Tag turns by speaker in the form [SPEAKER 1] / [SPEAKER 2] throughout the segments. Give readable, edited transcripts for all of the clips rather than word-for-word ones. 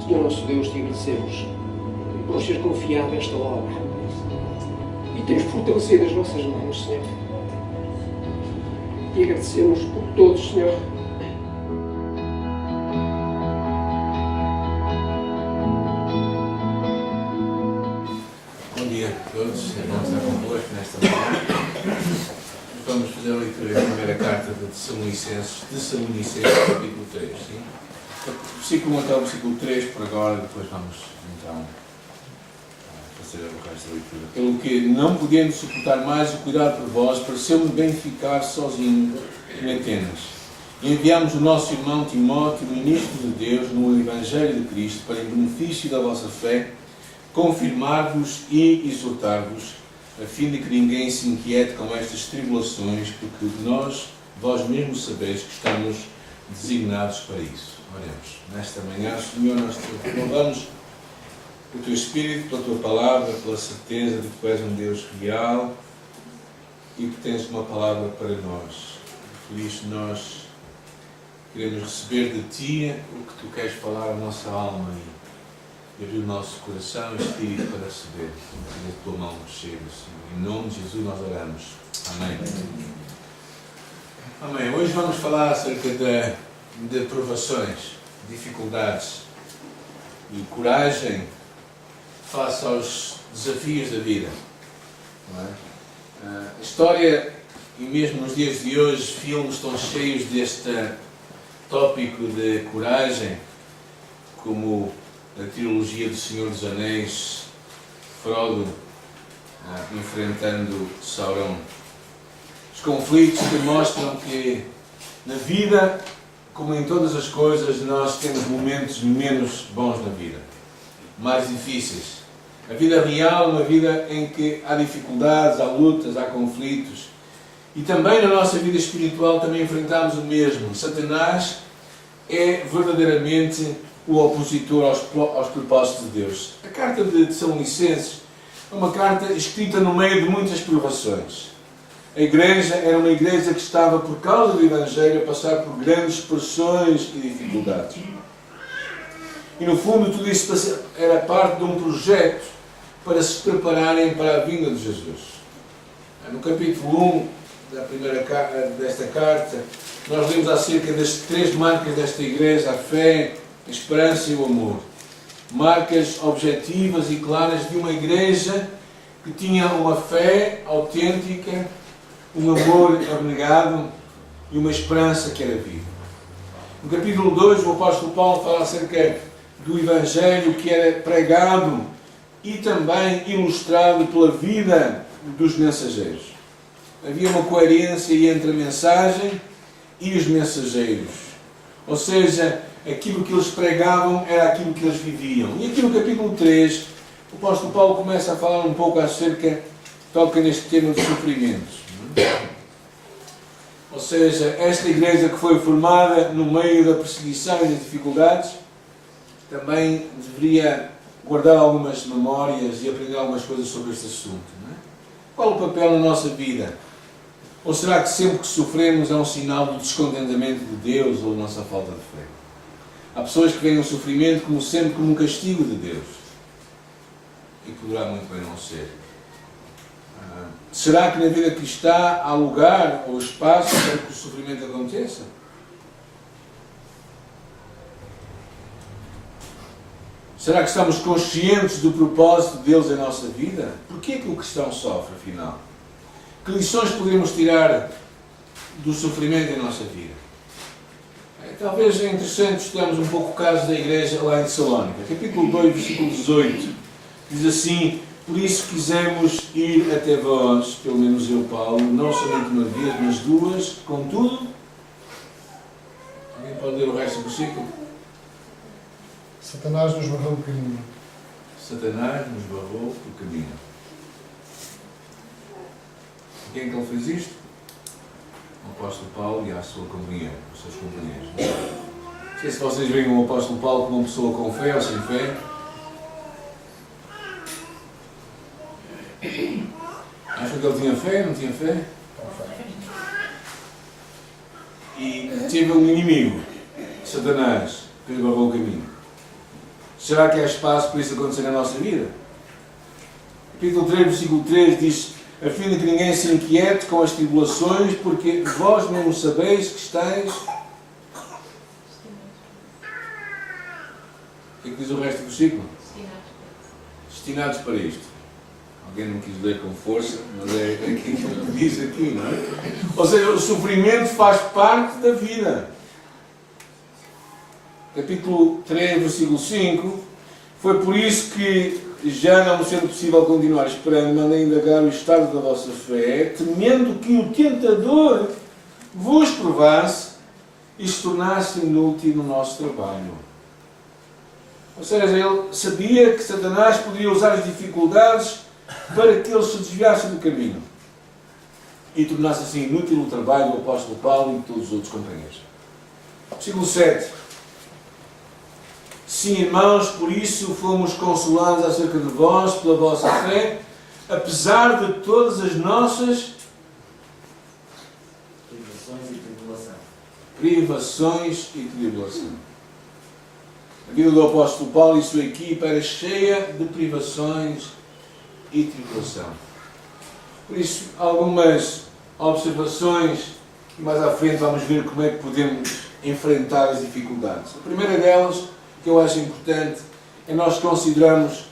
[SPEAKER 1] Senhor nosso Deus, te agradecemos por ser confiado esta obra e tens fortalecido as nossas mãos, Senhor. E agradecemos por todos, Senhor.
[SPEAKER 2] Bom dia a todos, vamos estar convosco nesta manhã. Vamos fazer a leitura da primeira carta de Tessalonicenses, capítulo 3. Sim? Versículo 1 até o versículo 3, por agora, depois vamos então fazer o resto da leitura. Pelo que, não podendo suportar mais o cuidado por vós, pareceu-me bem ficar sozinho em Atenas. E enviámos o nosso irmão Timóteo, ministro de Deus, no Evangelho de Cristo, para, em benefício da vossa fé, confirmar-vos e exortar-vos, a fim de que ninguém se inquiete com estas tribulações, porque vós mesmos sabeis que estamos designados para isso. Oremos. Nesta manhã, Senhor, nós te louvamos pelo Teu Espírito, pela Tua Palavra, pela certeza de que Tu és um Deus real e que tens uma palavra para nós. Por isso nós queremos receber de Ti o que Tu queres falar à nossa alma e abrir o nosso coração e espírito para receber a Tua mão que chega, Senhor. Em nome de Jesus nós oramos. Amém. Amém. Hoje vamos falar acerca de provações, dificuldades e coragem face aos desafios da vida. Não é? A história, e mesmo nos dias de hoje, filmes estão cheios deste tópico de coragem, como a trilogia do Senhor dos Anéis, Frodo enfrentando Sauron. Os conflitos que mostram que na vida, como em todas as coisas, nós temos momentos menos bons na vida, mais difíceis. A vida real, uma vida em que há dificuldades, há lutas, há conflitos. E também na nossa vida espiritual também enfrentamos o mesmo. Satanás é verdadeiramente o opositor aos propósitos de Deus. A carta de Tessalonicenses é uma carta escrita no meio de muitas provações. A igreja era uma igreja que estava, por causa do Evangelho, a passar por grandes pressões e dificuldades. E no fundo tudo isso era parte de um projeto para se prepararem para a vinda de Jesus. No capítulo 1 da primeira desta carta, nós lemos acerca das 3 marcas desta igreja: a fé, a esperança e o amor. Marcas objetivas e claras de uma igreja que tinha uma fé autêntica, um amor abnegado e uma esperança que era viva. No capítulo 2, o apóstolo Paulo fala acerca do Evangelho que era pregado e também ilustrado pela vida dos mensageiros. Havia uma coerência entre a mensagem e os mensageiros. Ou seja, aquilo que eles pregavam era aquilo que eles viviam. E aqui no capítulo 3, o apóstolo Paulo começa a falar um pouco acerca, toca neste tema de sofrimentos. Ou seja, esta igreja que foi formada no meio da perseguição e das dificuldades, também deveria guardar algumas memórias e aprender algumas coisas sobre este assunto. Não é? Qual o papel na nossa vida? Ou será que sempre que sofremos é um sinal do descontentamento de Deus ou da nossa falta de fé? Há pessoas que veem o sofrimento como sempre como um castigo de Deus. E poderá muito bem não ser. Será que na vida cristã há lugar ou espaço para que o sofrimento aconteça? Será que estamos conscientes do propósito de Deus em nossa vida? Porquê é que o cristão sofre, afinal? Que lições podemos tirar do sofrimento em nossa vida? Talvez é interessante estudarmos um pouco o caso da igreja lá em Tessalónica. Capítulo 2, versículo 18. Diz assim: por isso quisemos ir até vós, pelo menos eu, Paulo, não somente uma vez, mas 2, contudo... Alguém pode ler o resto do versículo?
[SPEAKER 3] Satanás nos barrou o caminho.
[SPEAKER 2] Satanás nos barrou o caminho. Quem é que ele fez isto? O apóstolo Paulo e a sua companheira, os seus companheiros. Não sei se vocês veem o apóstolo Paulo como uma pessoa com fé ou sem fé. Acham que ele tinha fé? Não tinha fé? E teve um inimigo, Satanás, que lhe barrou o caminho. será que há espaço para isso acontecer na nossa vida? Capítulo 3, versículo 3 diz: a fim de que ninguém se inquiete com as tribulações, porque vós mesmo sabeis que estáis... O que é que diz o resto do versículo? Destinados para isto. Alguém não quis ler com força, mas é aquilo que diz aqui, não é? Ou seja, o sofrimento faz parte da vida. Capítulo 3, versículo 5: foi por isso que, já não sendo possível continuar esperando, mandei indagar o estado da vossa fé, temendo que o tentador vos provasse e se tornasse inútil no nosso trabalho. Ou seja, ele sabia que Satanás poderia usar as dificuldades para que eles se desviassem do caminho e tornasse assim inútil o trabalho do apóstolo Paulo e de todos os outros companheiros. Versículo 7: sim, irmãos, por isso fomos consolados acerca de vós pela vossa fé, apesar de todas as nossas privações e tribulação. A vida do apóstolo Paulo e sua equipa era cheia de privações e tribulação. Por isso, algumas observações, e mais à frente vamos ver como é que podemos enfrentar as dificuldades. A primeira delas, que eu acho importante, é nós considerarmos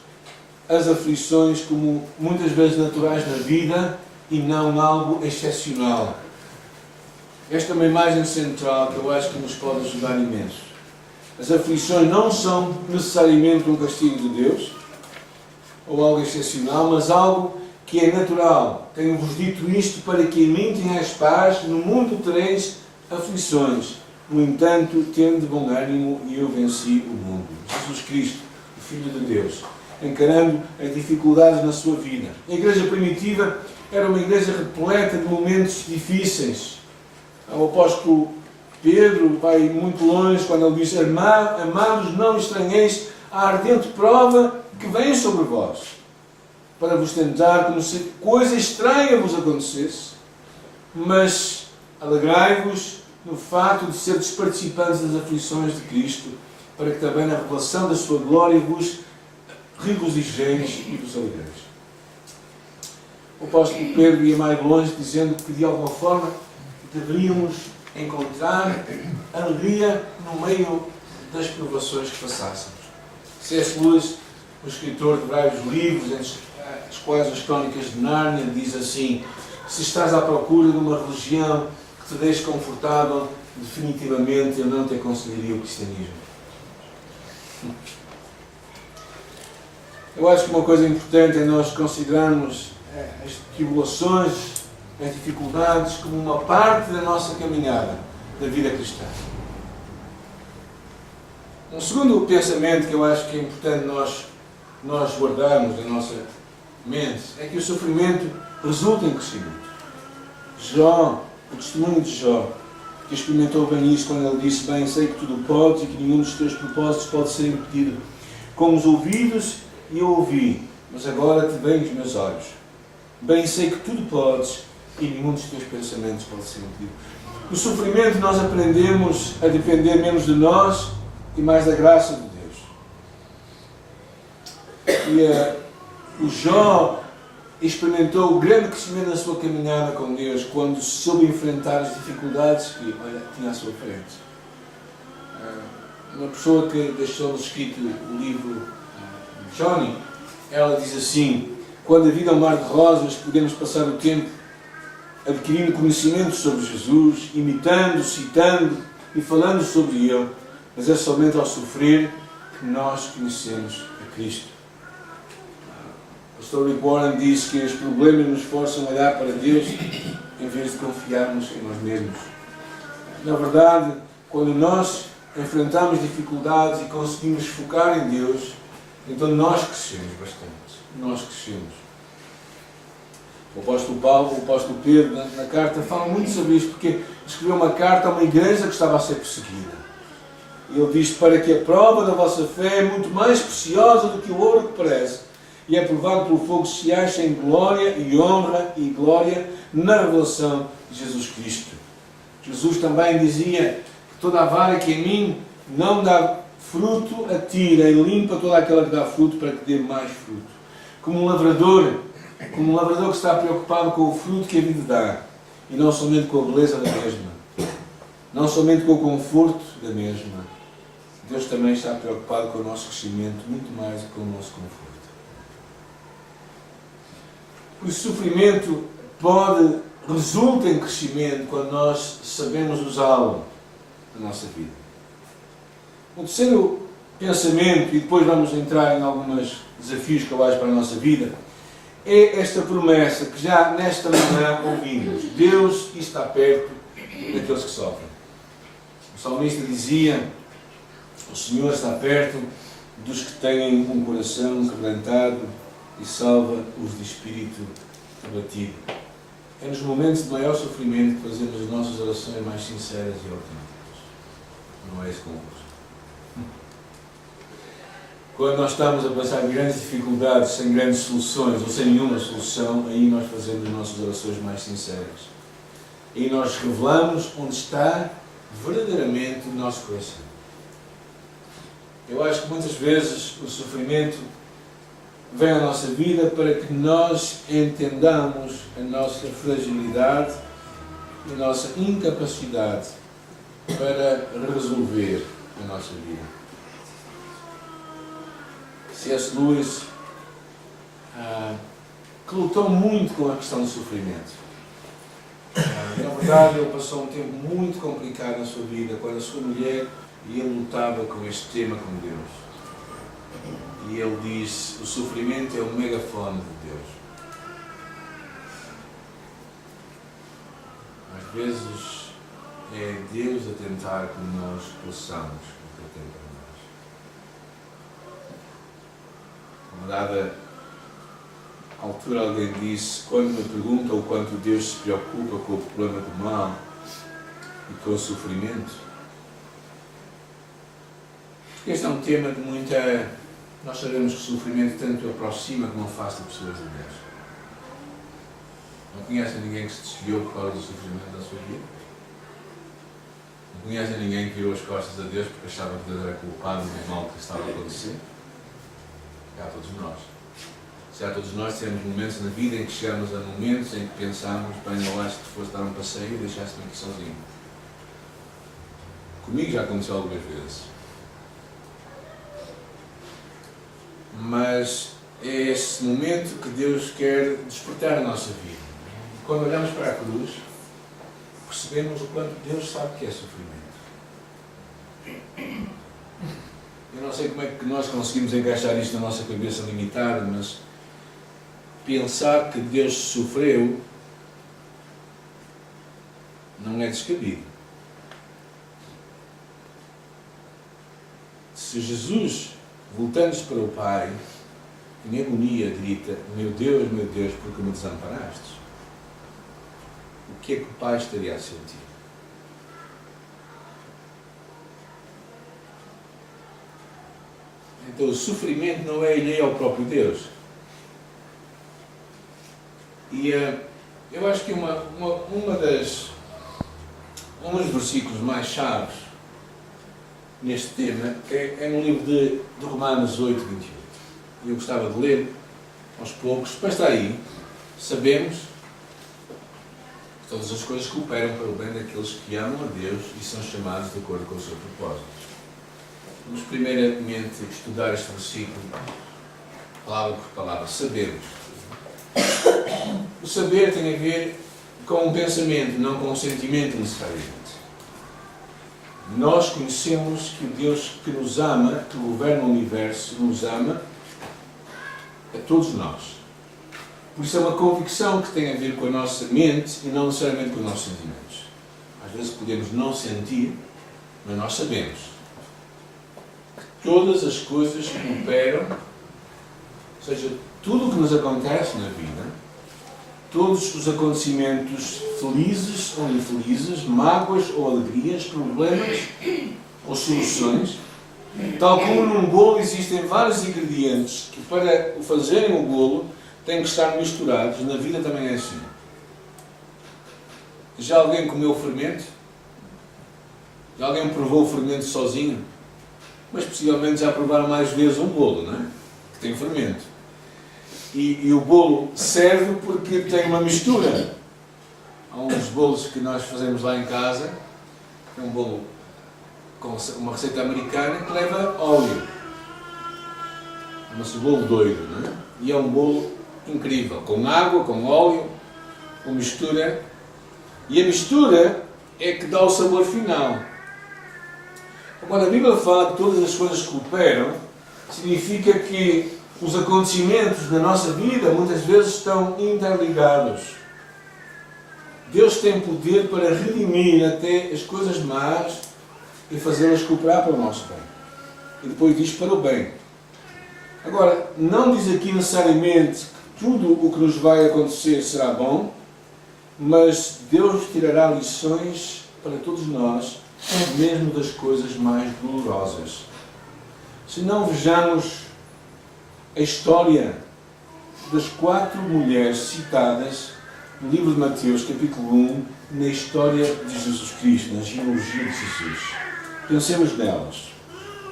[SPEAKER 2] as aflições como muitas vezes naturais na vida e não algo excepcional. Esta é uma imagem central que eu acho que nos pode ajudar imenso. As aflições não são necessariamente um castigo de Deus ou algo excepcional, mas algo que é natural. Tenho-vos dito isto para que em mim tenhais paz, no mundo tereis aflições. No entanto, tende bom ânimo e eu venci o mundo. Jesus Cristo, o Filho de Deus, encarando as dificuldades na sua vida. A igreja primitiva era uma igreja repleta de momentos difíceis. O apóstolo Pedro vai muito longe quando ele diz: amados, não estranheis a ardente prova que vem sobre vós, para vos tentar como se coisa estranha vos acontecesse, mas alegrai-vos no facto de seres participantes das aflições de Cristo, para que também na revelação da sua glória vos regozijeis e vos alegreis. O apóstolo Pedro ia mais longe, dizendo que de alguma forma deveríamos encontrar alegria no meio das provações que passássemos. C.S. Lewis, o escritor de vários livros, entre as quais as Crónicas de Nárnia, diz assim: se estás à procura de uma religião que te deixe confortável, definitivamente eu não te aconselharia o cristianismo. Eu acho que uma coisa importante é nós considerarmos as tribulações, as dificuldades como uma parte da nossa caminhada da vida cristã. Um segundo pensamento que eu acho que é importante nós guardarmos na nossa mente é que o sofrimento resulta em crescimento. Jó, o testemunho de Jó, que experimentou bem isso quando ele disse: bem, sei que tudo podes e que nenhum dos teus propósitos pode ser impedido. Com os ouvidos eu ouvi, mas agora te veem os meus olhos. Bem, sei que tudo podes e nenhum dos teus pensamentos pode ser impedido. No sofrimento nós aprendemos a depender menos de nós e mais da graça de Deus. E o Jó experimentou o grande crescimento na sua caminhada com Deus quando soube enfrentar as dificuldades que tinha à sua frente. Uma pessoa que deixou escrito o livro Johnny, ela diz assim: quando a vida é um mar de rosas, podemos passar o tempo adquirindo conhecimento sobre Jesus, imitando, citando e falando sobre Ele, mas é somente ao sofrer que nós conhecemos a Cristo. O pastor Rick Warren diz que os problemas nos forçam a olhar para Deus em vez de confiarmos em nós mesmos. Na verdade, quando nós enfrentamos dificuldades e conseguimos focar em Deus, então nós crescemos bastante. Nós crescemos. O apóstolo Paulo, o apóstolo Pedro, na carta, fala muito sobre isto, porque escreveu uma carta a uma igreja que estava a ser perseguida. E ele diz: para que a prova da vossa fé é muito mais preciosa do que o ouro que parece, e é provado pelo fogo, se acha em glória e honra e glória na revelação de Jesus Cristo. Jesus também dizia que toda a vara que em mim não dá fruto, atira e limpa toda aquela que dá fruto para que dê mais fruto. Como um lavrador que está preocupado com o fruto que a vida dá, e não somente com a beleza da mesma, não somente com o conforto da mesma. Deus também está preocupado com o nosso crescimento, muito mais do que com o nosso conforto. O sofrimento resulta em crescimento quando nós sabemos usá-lo na nossa vida. O terceiro pensamento, e depois vamos entrar em alguns desafios que eu acho para a nossa vida, é esta promessa que já nesta manhã ouvimos. Deus está perto daqueles que sofrem. O salmista dizia: o Senhor está perto dos que têm um coração quebrantado e salva-os de espírito abatido. É nos momentos de maior sofrimento que fazemos as nossas orações mais sinceras e autênticas. Não é isso convosco. Quando nós estamos a passar grandes dificuldades, sem grandes soluções ou sem nenhuma solução, aí nós fazemos as nossas orações mais sinceras. Aí nós revelamos onde está verdadeiramente o nosso coração. Eu acho que muitas vezes o sofrimento vem à nossa vida para que nós entendamos a nossa fragilidade e a nossa incapacidade para resolver a nossa vida. C.S. Lewis, que lutou muito com a questão do sofrimento. Na verdade, ele passou um tempo muito complicado na sua vida, quando a sua mulher e ele lutava com este tema com Deus. E ele diz: o sofrimento é o megafone de Deus. Às vezes é Deus a tentar que nós possamos o que Ele tem para nós. A dada altura alguém disse: quando me perguntam o quanto Deus se preocupa com o problema do mal e com o sofrimento, este é um tema de muita... Nós sabemos que o sofrimento tanto aproxima como afasta pessoas de Deus. Não conhecem ninguém que se desviou por causa do sofrimento da sua vida? Não conhecem ninguém que virou as costas a Deus porque achava que Deus era culpado do mal que estava a acontecer? Há todos nós. Se há todos nós, temos momentos na vida em que chegamos a momentos em que pensamos: bem, eu acho que fosse dar um passeio e deixaste-me aqui sozinho. Comigo já aconteceu algumas vezes. Mas é esse momento que Deus quer despertar a nossa vida. Quando olhamos para a cruz, percebemos o quanto Deus sabe que é sofrimento. Eu não sei como é que nós conseguimos encaixar isto na nossa cabeça limitada, mas pensar que Deus sofreu não é descabido. Se Jesus, voltando-se para o Pai, em agonia, grita: meu Deus, porque me desamparaste? O que é que o Pai estaria a sentir? Então o sofrimento não é alheio ao próprio Deus. E eu acho que um dos versículos mais chaves neste tema é no livro de Romanos 8, 28. Eu gostava de ler aos poucos, mas está aí. Sabemos que todas as coisas cooperam para o bem daqueles que amam a Deus e são chamados de acordo com o seu propósito. Vamos primeiramente estudar este versículo, palavra por palavra. Sabemos. O saber tem a ver com um pensamento, não com um sentimento necessariamente. Nós conhecemos que o Deus que nos ama, que governa o universo, nos ama a todos nós. Por isso é uma convicção que tem a ver com a nossa mente e não necessariamente com os nossos sentimentos. Às vezes podemos não sentir, mas nós sabemos que todas as coisas cooperam, ou seja, tudo o que nos acontece na vida, todos os acontecimentos felizes ou infelizes, mágoas ou alegrias, problemas ou soluções, tal como num bolo existem vários ingredientes que para fazerem o bolo têm que estar misturados, na vida também é assim. Já alguém comeu o fermento? Já alguém provou o fermento sozinho? mas possivelmente já provaram mais vezes um bolo, não é? Que tem fermento. E o bolo serve porque tem uma mistura. Há uns bolos que nós fazemos lá em casa, é um bolo com uma receita americana que leva óleo. Chama-se bolo doido, não é? E é um bolo incrível, com água, com óleo, com mistura. E a mistura é que dá o sabor final. Quando a Bíblia fala que todas as coisas cooperam, significa que os acontecimentos da nossa vida muitas vezes estão interligados. Deus tem poder para redimir até as coisas más e fazê-las cooperar para o nosso bem. E depois diz para o bem. Agora, não diz aqui necessariamente que tudo o que nos vai acontecer será bom, mas Deus tirará lições para todos nós, mesmo das coisas mais dolorosas. Se não vejamos a história das 4 mulheres citadas no livro de Mateus, capítulo 1, na história de Jesus Cristo, na genealogia de Jesus. Pensemos nelas.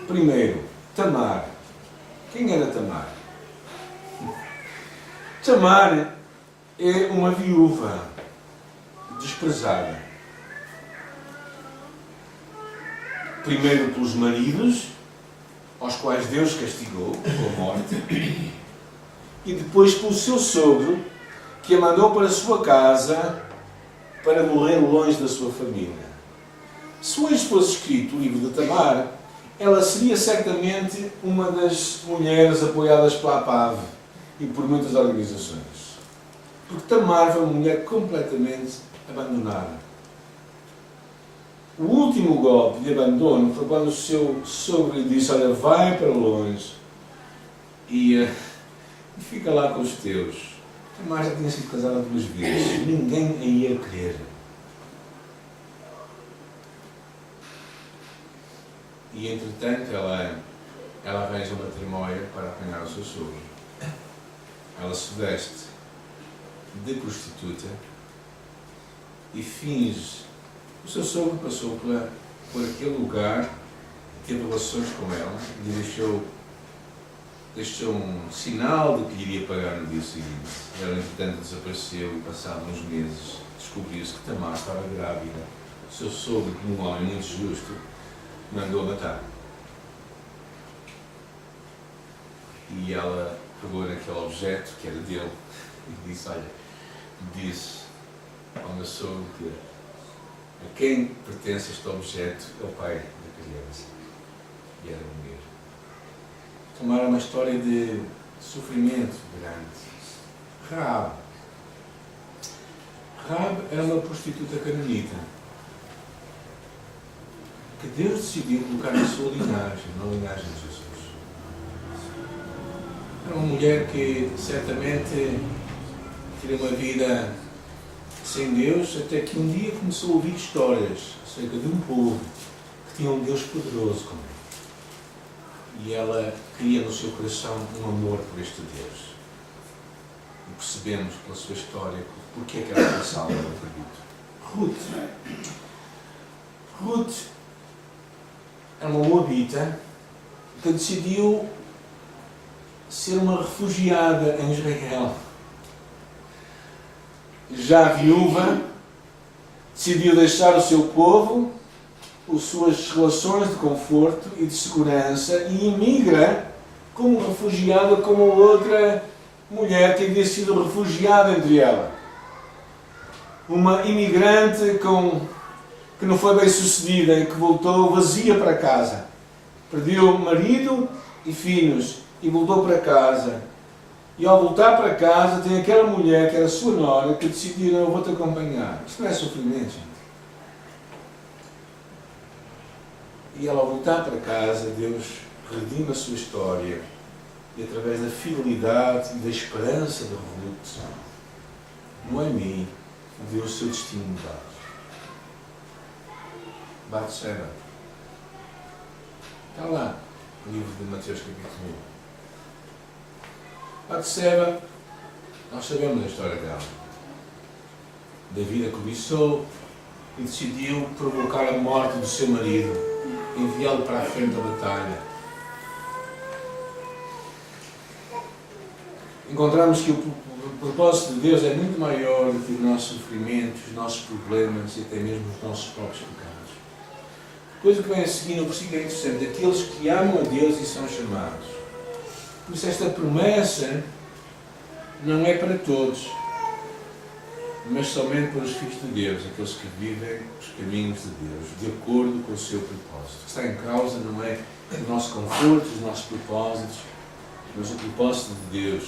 [SPEAKER 2] Primeiro, Tamar. Quem era Tamar? Tamar é uma viúva desprezada. Primeiro pelos maridos, aos quais Deus castigou com a morte, e depois pelo seu sogro, que a mandou para a sua casa para morrer longe da sua família. Se hoje fosse escrito o livro de Tamar, ela seria certamente uma das mulheres apoiadas pela APAV e por muitas organizações. Porque Tamar foi uma mulher completamente abandonada. O último golpe de abandono foi quando o seu sogro lhe disse: olha, vai para longe e fica lá com os teus. Tamar já tinha sido casada 2 vezes. Ninguém a ia querer. E entretanto ela arranja uma tramóia para apanhar o seu sogro. Ela se veste de prostituta e finge. O seu sogro passou por aquele lugar, teve relações com ela e deixou um sinal de que lhe iria pagar no dia seguinte. Ela, entretanto, desapareceu e, passado uns meses, descobriu-se que Tamar estava grávida. O seu sogro, como um homem muito justo, mandou matar. E ela pegou naquele objeto que era dele e disse: olha, disse ao meu sogro que a quem pertence este objeto é o pai da criança. E era mulher. Tamar é uma história de sofrimento grande. Rahab era uma prostituta cananita que Deus decidiu colocar na sua linhagem, na linhagem de Jesus. Era uma mulher que certamente teria uma vida sem Deus, até que um dia começou a ouvir histórias acerca de um povo que tinha um Deus poderoso como ele. E ela cria no seu coração um amor por este Deus. E percebemos pela sua história porque é que ela foi salva, eu acredito. Ruth era uma moabita que decidiu ser uma refugiada em Israel. Já viúva, decidiu deixar o seu povo, as suas relações de conforto e de segurança e imigra como refugiada como outra mulher que havia sido refugiada entre ela. Uma imigrante que não foi bem sucedida e que voltou vazia para casa. Perdeu marido e filhos e voltou para casa. E ao voltar para casa tem aquela mulher que era sua nora que decidiu: não, eu vou-te acompanhar. Isto não é sofrimento, gente. E ela, ao voltar para casa, Deus redime a sua história e, através da fidelidade e da esperança de Ruth, Noemi deu o seu destino mudado. Batseba. Está lá no livro de Mateus, capítulo 1. Batseba, nós sabemos a história dela. Davi a cobiçou e decidiu provocar a morte do seu marido, enviá-lo para a frente da batalha. encontramos que o propósito de Deus é muito maior do que os nossos sofrimentos, os nossos problemas e até mesmo os nossos próprios pecados. Depois o que vem a seguir no versículo é interessante: aqueles que amam a Deus e são chamados. Por isso esta promessa não é para todos, mas somente para os filhos de Deus, aqueles que vivem os caminhos de Deus, de acordo com o seu propósito. O que está em causa não é o nosso conforto, os nossos propósitos, mas o propósito de Deus.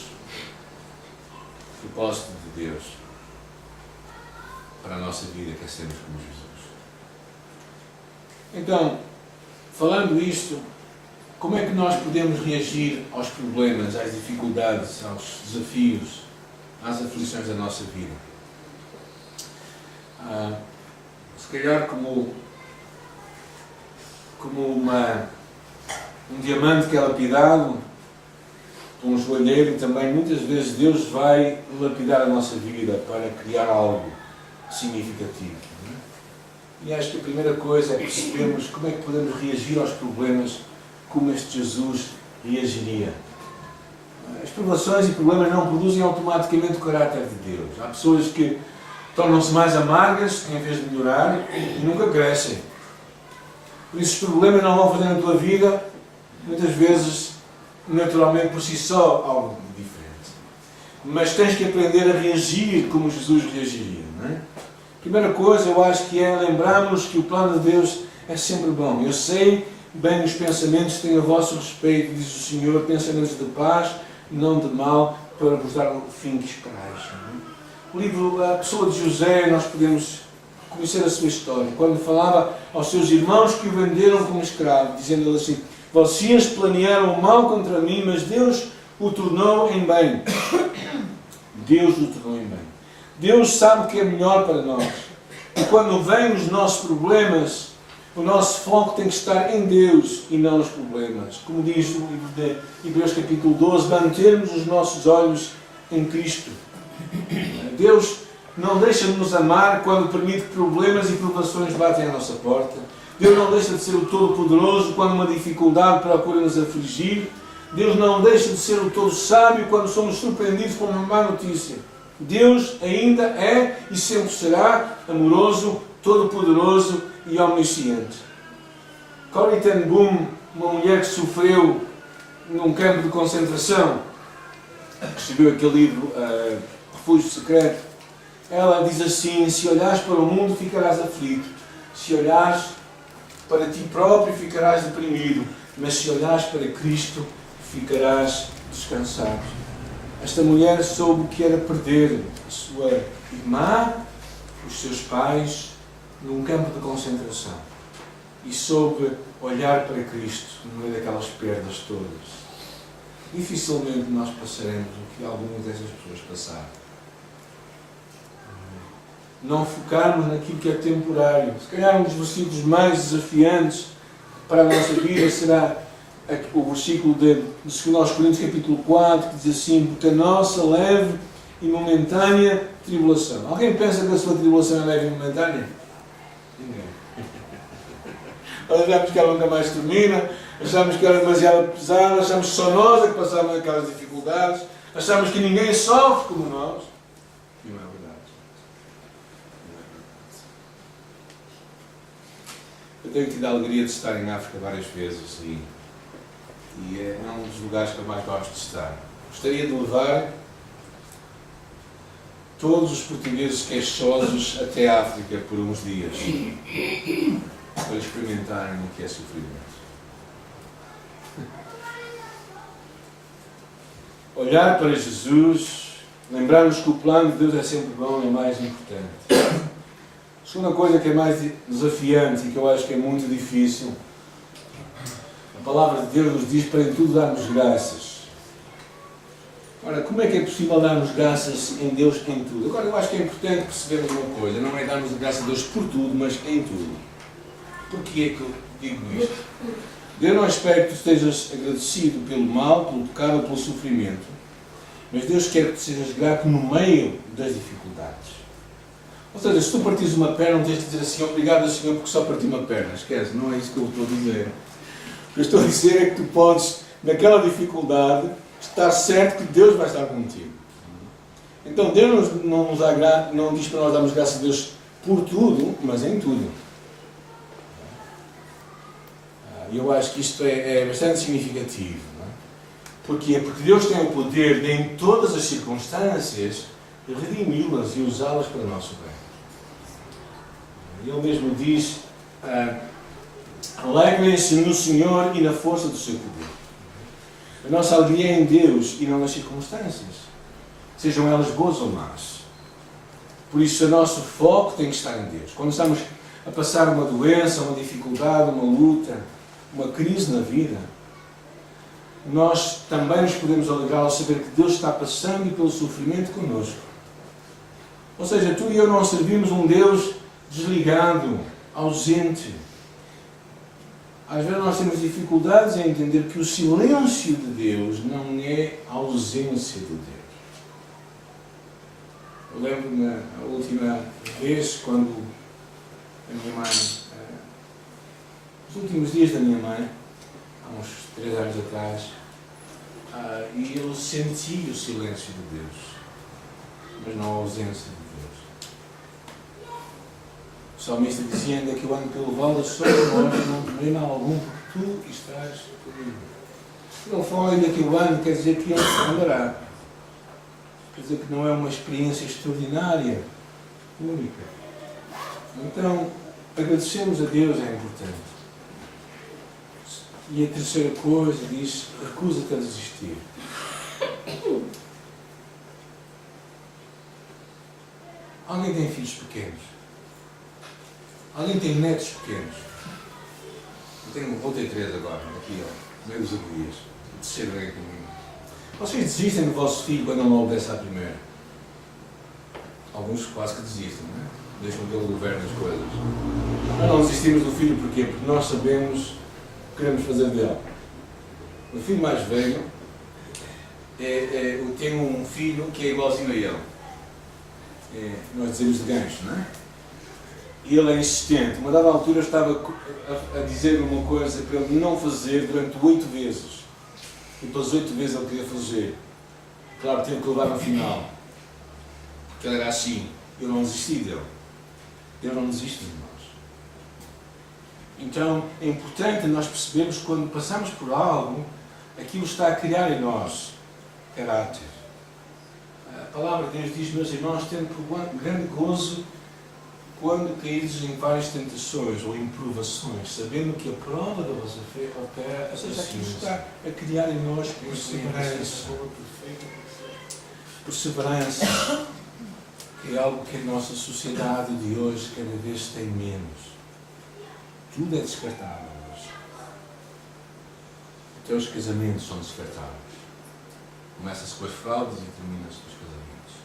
[SPEAKER 2] O propósito de Deus para a nossa vida, que é sermos como Jesus. Então, falando isto, como é que nós podemos reagir aos problemas, às dificuldades, aos desafios, às aflições da nossa vida? Se calhar como um diamante que é lapidado por um joalheiro, também muitas vezes Deus vai lapidar a nossa vida para criar algo significativo. Não é? E acho que a primeira coisa é percebermos como é que podemos reagir aos problemas como este Jesus reagiria. As provações e problemas não produzem automaticamente o caráter de Deus. Há pessoas que tornam-se mais amargas em vez de melhorar e nunca crescem. Por isso os problemas não vão fazer na tua vida, muitas vezes, naturalmente por si só, algo diferente. Mas tens que aprender a reagir como Jesus reagiria. Não é? A primeira coisa, eu acho que é lembrarmos que o plano de Deus é sempre bom. Eu sei bem os pensamentos que têm a vosso respeito, diz o Senhor, pensamentos de paz, não de mal, para vos dar o fim que esperais. O livro A Pessoa de José, nós podemos conhecer a sua história. Quando falava aos seus irmãos que o venderam como escravo, dizendo-lhe assim: vocês planearam o mal contra mim, mas Deus o tornou em bem. Deus o tornou em bem. Deus sabe o que é melhor para nós. E quando vêm os nossos problemas, o nosso foco tem que estar em Deus e não nos problemas. Como diz o livro de Hebreus capítulo 12, mantermos os nossos olhos em Cristo. Deus não deixa de nos amar quando permite que problemas e provações batem à nossa porta. Deus não deixa de ser o Todo-Poderoso quando uma dificuldade procura nos afligir. Deus não deixa de ser o Todo-Sábio quando somos surpreendidos por uma má notícia. Deus ainda é e sempre será amoroso, Todo-Poderoso e omnisciente. Corrie ten Boom, uma mulher que sofreu num campo de concentração, que escreveu aquele livro Refúgio Secreto, ela diz assim: se olhares para o mundo ficarás aflito, se olhares para ti próprio ficarás deprimido, mas se olhares para Cristo ficarás descansado. Esta mulher soube o que era perder a sua irmã, os seus pais, num campo de concentração. E soube olhar para Cristo no meio daquelas perdas todas. Dificilmente nós passaremos o que algumas dessas pessoas passaram. Não focarmos naquilo que é temporário. Se calhar um dos versículos mais desafiantes para a nossa vida será o versículo de 2 Coríntios capítulo 4, que diz assim: porque a nossa leve e momentânea tribulação. Alguém pensa que a sua tribulação é leve e momentânea? Ninguém. Achamos que ela nunca mais termina, achamos que ela é demasiado pesada, achamos que só nós é que passamos aquelas dificuldades, achamos que ninguém sofre como nós. E não é verdade. Eu tenho tido a alegria de estar em África várias vezes e é um dos lugares que eu mais gosto de estar. Gostaria de levar todos os portugueses queixosos até a África por uns dias para experimentarem o que é sofrimento. Olhar para Jesus, lembrar-nos que o plano de Deus é sempre bom e mais importante. A segunda coisa que é mais desafiante e que eu acho que é muito difícil, a palavra de Deus nos diz para em tudo darmos graças. Ora, como é que é possível darmos graças em Deus em tudo? Agora, eu acho que é importante percebermos uma coisa, não é darmos graças a Deus por tudo, mas em tudo. Porquê é que eu digo isto? Deus não espera que tu estejas agradecido pelo mal, pelo pecado ou pelo sofrimento, mas Deus quer que tu sejas grato no meio das dificuldades. Ou seja, se tu partires uma perna, não tens de dizer assim: obrigado, Senhor, porque só parti uma perna. Esquece, não é isso que eu estou a dizer. O que eu estou a dizer é que tu podes, naquela dificuldade, estar certo que Deus vai estar contigo. Então Deus não diz para nós darmos graças a Deus por tudo, mas em tudo. E eu acho que isto é bastante significativo. Não é? Porquê? Porque Deus tem o poder de, em todas as circunstâncias, redimi-las e usá-las para o nosso bem. Ele mesmo diz: alegrem-se no Senhor e na força do seu poder. A nossa alegria é em Deus e não nas circunstâncias, sejam elas boas ou más. Por isso, o nosso foco tem que estar em Deus. Quando estamos a passar uma doença, uma dificuldade, uma luta, uma crise na vida, nós também nos podemos alegrar ao saber que Deus está passando pelo sofrimento connosco. Ou seja, tu e eu não servimos um Deus desligado, ausente. Às vezes nós temos dificuldades em entender que o silêncio de Deus não é a ausência de Deus. Eu lembro-me a última vez quando a minha mãe, os últimos dias da minha mãe, há uns 3 anos atrás, e eu senti o silêncio de Deus, mas não a ausência de Deus. O salmista dizia: ainda que eu ande pelo vale da sombra da morte, não temerei mal algum, porque tu estás comigo. Ele fala ainda que eu ande, quer dizer que ele andará. Quer dizer que não é uma experiência extraordinária, única. Então, agradecermos a Deus é importante. E a terceira coisa diz: recusa-te a desistir. Alguém tem filhos pequenos? Alguém tem netos pequenos? Vou ter 3 agora, aqui, ó, meio dos dias. O terceiro é comigo. Vocês desistem do vosso filho quando ele não obedece à primeira? Alguns quase que desistem, não é? Deixam que ele governe as coisas. Nós não desistimos do filho porquê? Porque nós sabemos o que queremos fazer dele. O filho mais velho tem um filho que é igualzinho a ele. Nós dizemos de gancho, não é? E ele é insistente. Uma dada altura eu estava a dizer uma coisa para ele não fazer durante 8 vezes. E pelas 8 vezes ele queria fazer. Claro, teve que levar no final. Porque ele era assim. Eu não desisti dele. Deus não desiste de nós. Então, é importante nós percebermos que quando passamos por algo, aquilo está a criar em nós caráter. A palavra de Deus diz: meus irmãos, tendo por grande gozo quando caídos em várias tentações ou em provações, sabendo que a prova da vossa fé opera. Ou seja, aquilo está a criar em nós perseverança. Perseverança, que é algo que a nossa sociedade de hoje cada vez tem menos. Tudo é descartável hoje. Até os casamentos são descartáveis. Começa-se com as fraudes e termina-se com os casamentos.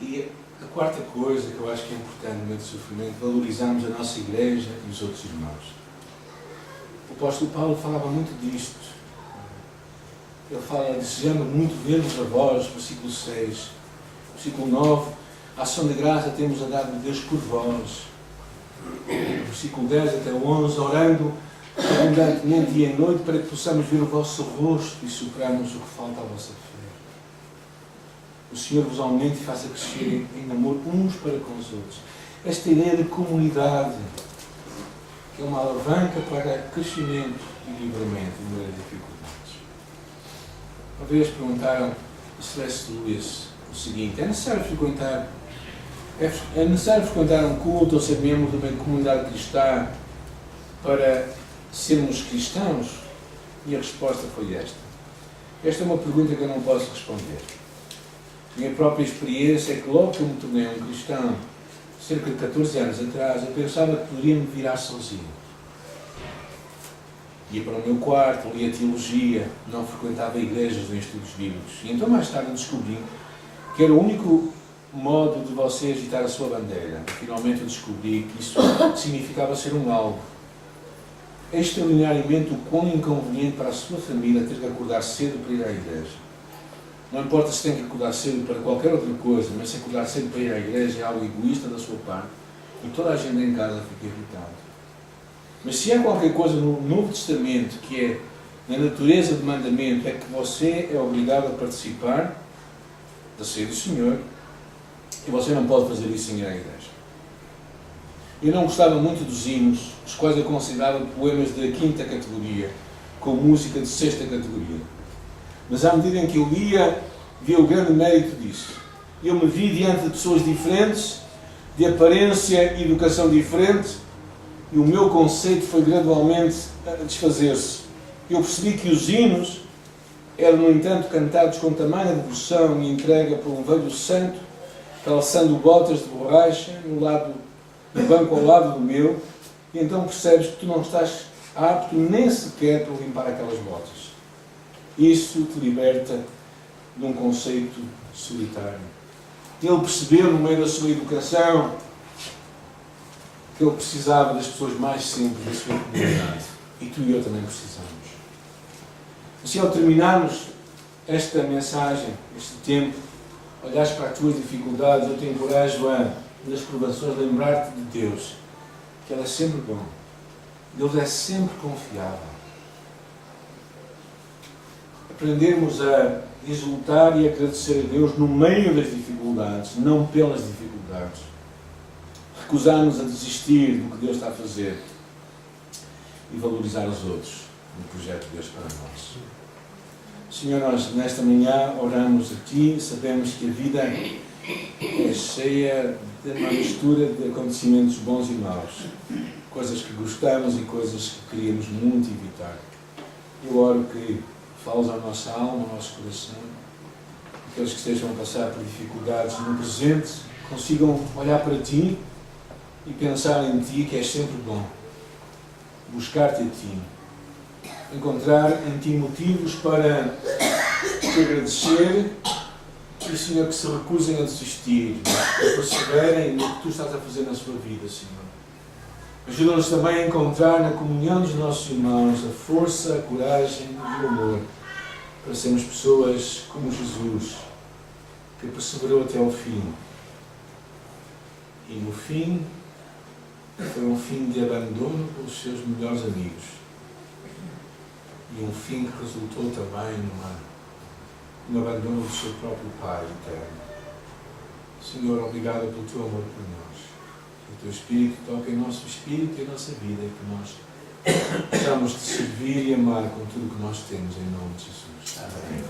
[SPEAKER 2] E a quarta coisa que eu acho que é importante no meio do sofrimento, valorizarmos a nossa igreja e os outros irmãos. O apóstolo Paulo falava muito disto. Ele fala: desejando muito ver-vos a vós, versículo 6. Versículo 9, a ação de graça temos a dar de Deus por vós. Versículo 10 até 11, orando abundantemente dia e noite para que possamos ver o vosso rosto e superarmos o que falta à vossa fé. O Senhor vos aumente e faça crescer em amor uns para com os outros. Esta ideia de comunidade, que é uma alavanca para crescimento e livramento no meio de dificuldades. Uma vez perguntaram a C.S. Lewis o seguinte: é necessário frequentar um culto ou ser membro de uma comunidade cristã para sermos cristãos? E a resposta foi esta. Esta é uma pergunta que eu não posso responder. A minha própria experiência é que logo que eu me tornei um cristão, cerca de 14 anos atrás, eu pensava que poderia me virar sozinho. Ia para o meu quarto, lia teologia, não frequentava igrejas nem estudos bíblicos. E então mais tarde descobri que era o único modo de você agitar a sua bandeira. Finalmente eu descobri que isso significava ser um alvo. É extraordinariamente o quão inconveniente para a sua família ter que acordar cedo para ir à igreja. Não importa se tem que acordar cedo para qualquer outra coisa, mas se acordar cedo para ir à igreja é algo egoísta da sua parte e toda a gente em casa fica irritada. Mas se há qualquer coisa no Novo Testamento que é na natureza do mandamento, é que você é obrigado a participar da ceia do Senhor e você não pode fazer isso sem ir à igreja. Eu não gostava muito dos hinos, os quais eu considerava poemas de quinta categoria, com música de sexta categoria. Mas à medida em que eu lia, via o grande mérito disso. Eu me vi diante de pessoas diferentes, de aparência e educação diferente, e o meu conceito foi gradualmente a desfazer-se. Eu percebi que os hinos eram, no entanto, cantados com tamanha devoção e entrega por um velho santo, calçando botas de borracha no banco ao lado do meu, e então percebes que tu não estás apto nem sequer para limpar aquelas botas. Isso te liberta de um conceito solitário. Ele percebeu, no meio da sua educação, que ele precisava das pessoas mais simples da sua comunidade. E tu e eu também precisamos. Assim, ao terminarmos esta mensagem, este tempo, olhares para as tuas dificuldades, eu te encorajo a, nas provações, lembrar-te de Deus, que Ele é sempre bom. Deus é sempre confiável. Aprendermos a exultar e agradecer a Deus no meio das dificuldades, não pelas dificuldades. Recusar-nos a desistir do que Deus está a fazer e valorizar os outros no projeto de Deus para nós. Senhor, nós nesta manhã oramos a Ti, sabemos que a vida é cheia de uma mistura de acontecimentos bons e maus, coisas que gostamos e coisas que queríamos muito evitar. Eu oro que fales à nossa alma, ao nosso coração, aqueles que estejam a passar por dificuldades no presente consigam olhar para Ti e pensar em Ti, que és sempre bom, buscar-te a Ti, encontrar em Ti motivos para Te agradecer e, Senhor, que se recusem a desistir, que perseverem no que Tu estás a fazer na sua vida, Senhor. Ajuda-nos também a encontrar na comunhão dos nossos irmãos a força, a coragem e o amor para sermos pessoas como Jesus, que perseverou até ao fim. E no fim, foi um fim de abandono pelos seus melhores amigos. E um fim que resultou também no abandono do seu próprio Pai eterno. Senhor, obrigado pelo Teu amor por nós. Que o Teu Espírito toque em nosso espírito e em nossa vida, e que nós possamos Te servir e amar com tudo o que nós temos, em nome de Jesus. Amém.